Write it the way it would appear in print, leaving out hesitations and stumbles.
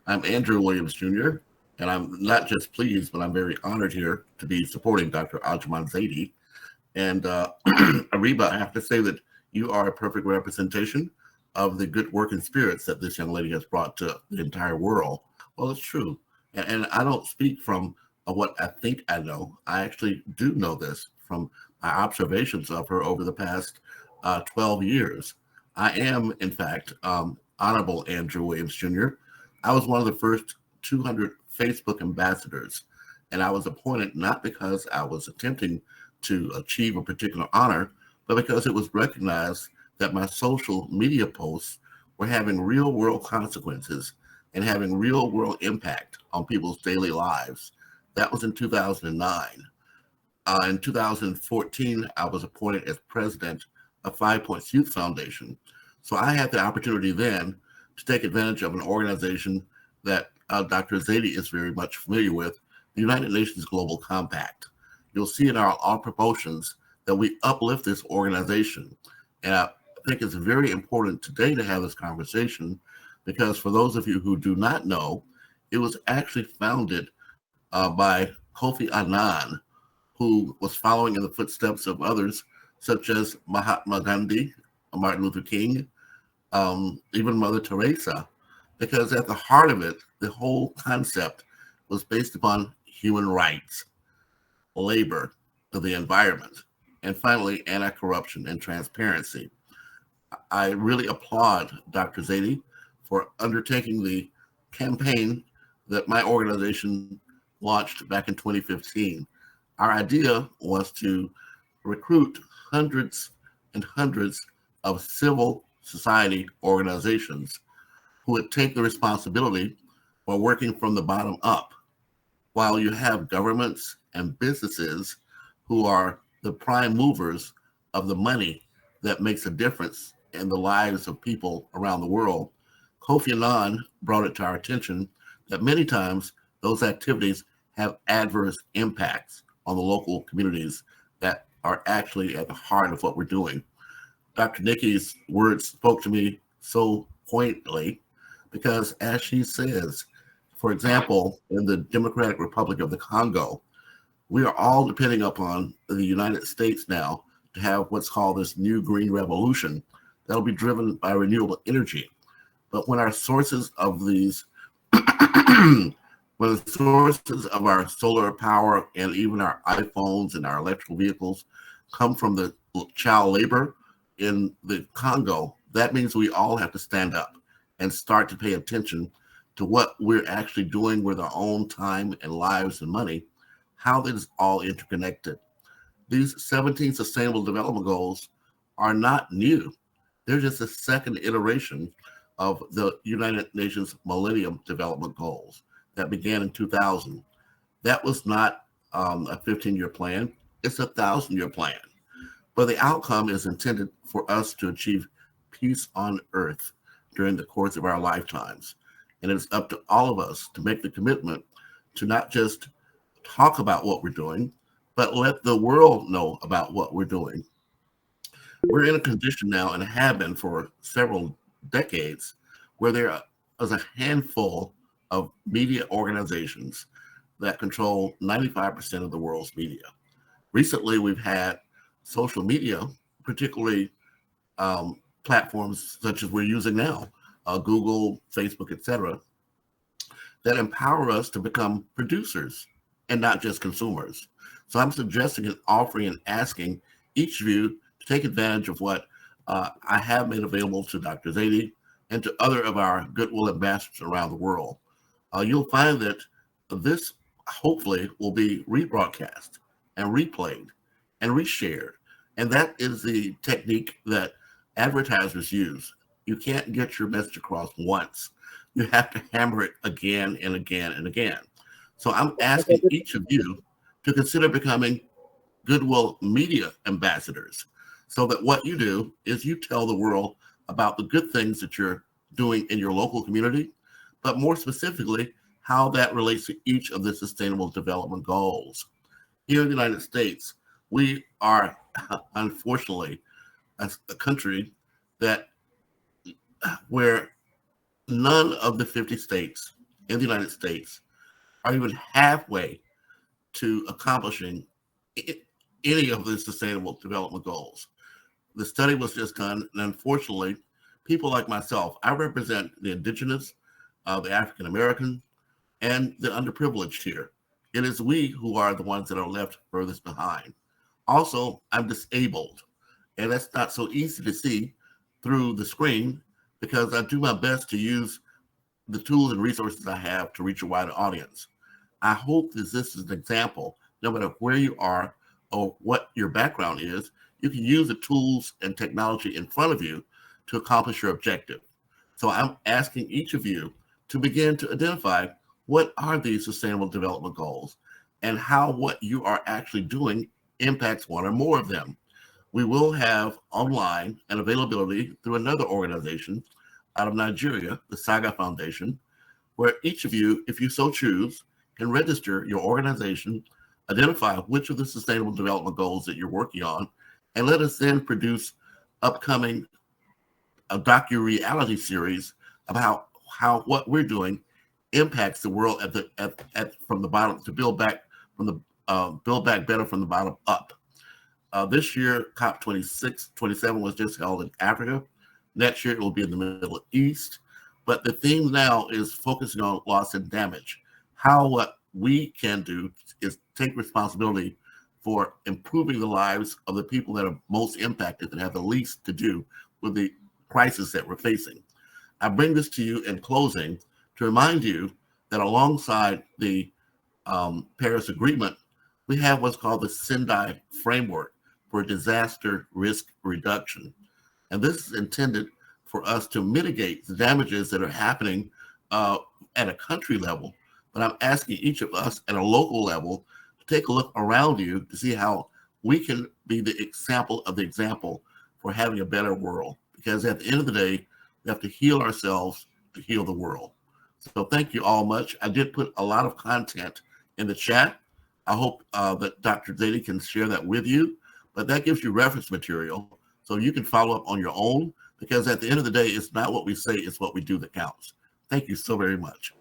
I'm Andrew Williams Jr., and I'm not just pleased, but I'm very honored here to be supporting Dr. Ajman Zaidi. And Ariba, I have to say that you are a perfect representation of the good working spirits that this young lady has brought to the entire world. Well, it's true. And I don't speak from what I think I know. I actually do know this from my observations of her over the past 12 years. I am, in fact, Honorable Andrew Williams Jr. I was one of the first 200 Facebook ambassadors, and I was appointed not because I was attempting to achieve a particular honor, but because it was recognized that my social media posts were having real world consequences and having real world impact on people's daily lives. That was in 2009. In 2014, I was appointed as president of Five Points Youth Foundation. So I had the opportunity then to take advantage of an organization that Dr. Zaidi is very much familiar with, the United Nations Global Compact. You'll see in our promotions that we uplift this organization. And I think it's very important today to have this conversation because for those of you who do not know, it was actually founded by Kofi Annan, who was following in the footsteps of others such as Mahatma Gandhi, Martin Luther King, even Mother Teresa, because at the heart of it, the whole concept was based upon human rights, labor, the environment, and finally, anti corruption and transparency. I really applaud Dr. Zaidi for undertaking the campaign that my organization launched back in 2015. Our idea was to recruit hundreds and hundreds of civil society organizations who would take the responsibility for working from the bottom up, while you have governments and businesses who are the prime movers of the money that makes a difference in the lives of people around the world. Kofi Annan brought it to our attention that many times those activities have adverse impacts on the local communities that are actually at the heart of what we're doing. Dr. Nikki's words spoke to me so poignantly because, as she says, for example, in the Democratic Republic of the Congo, we are all depending upon the United States now to have what's called this new green revolution that'll be driven by renewable energy. But when our sources of these, when the sources of our solar power and even our iPhones and our electrical vehicles come from the child labor in the Congo, that means we all have to stand up and start to pay attention to what we're actually doing with our own time and lives and money, how this is all interconnected. These 17 Sustainable Development Goals are not new. They're just a second iteration of the United Nations Millennium Development Goals that began in 2000. That was not a 15-year plan, it's a 1,000-year plan. But the outcome is intended for us to achieve peace on earth during the course of our lifetimes. And it's up to all of us to make the commitment to not just talk about what we're doing, but let the world know about what we're doing. We're in a condition now and have been for several decades where there is a handful of media organizations that control 95% of the world's media. Recently, we've had social media, particularly platforms such as we're using now, Google, Facebook, etc., that empower us to become producers and not just consumers. So I'm suggesting and offering and asking each of you to take advantage of what I have made available to Dr. Zaidi and to other of our goodwill ambassadors around the world. You'll find that this hopefully will be rebroadcast and replayed and reshared. And that is the technique that advertisers use. You can't get your message across once. You have to hammer it again and again and again. So I'm asking each of you to consider becoming goodwill media ambassadors so that what you do is you tell the world about the good things that you're doing in your local community, but more specifically, how that relates to each of the sustainable development goals. Here in the United States, we are unfortunately a country that where none of the 50 states in the United States are even halfway to accomplishing any of the sustainable development goals. The study was just done, and unfortunately, people like myself, I represent the indigenous, the African American, and the underprivileged here. It is we who are the ones that are left furthest behind. Also, I'm disabled, and that's not so easy to see through the screen because I do my best to use the tools and resources I have to reach a wider audience. I hope that this is an example, no matter where you are or what your background is, you can use the tools and technology in front of you to accomplish your objective. So I'm asking each of you to begin to identify what are these sustainable development goals and how what you are actually doing impacts one or more of them. We will have online and availability through another organization out of Nigeria, the Saga Foundation, where each of you, if you so choose, can register your organization, identify which of the sustainable development goals that you're working on, and let us then produce upcoming docu-reality series about how what we're doing impacts the world from the bottom to build back better from the bottom up. This year, COP 27 was just held in Africa. Next year, it will be in the Middle East. But the theme now is focusing on loss and damage. How what we can do is take responsibility for improving the lives of the people that are most impacted and have the least to do with the crisis that we're facing. I bring this to you in closing to remind you that alongside the Paris Agreement, we have what's called the Sendai Framework for disaster risk reduction. And this is intended for us to mitigate the damages that are happening at a country level. But I'm asking each of us at a local level to take a look around you to see how we can be the example of the example for having a better world. Because at the end of the day, we have to heal ourselves to heal the world. So thank you all much. I did put a lot of content in the chat. I hope that Dr. Zaidi can share that with you, but that gives you reference material so you can follow up on your own, because at the end of the day, it's not what we say, it's what we do that counts. Thank you so very much.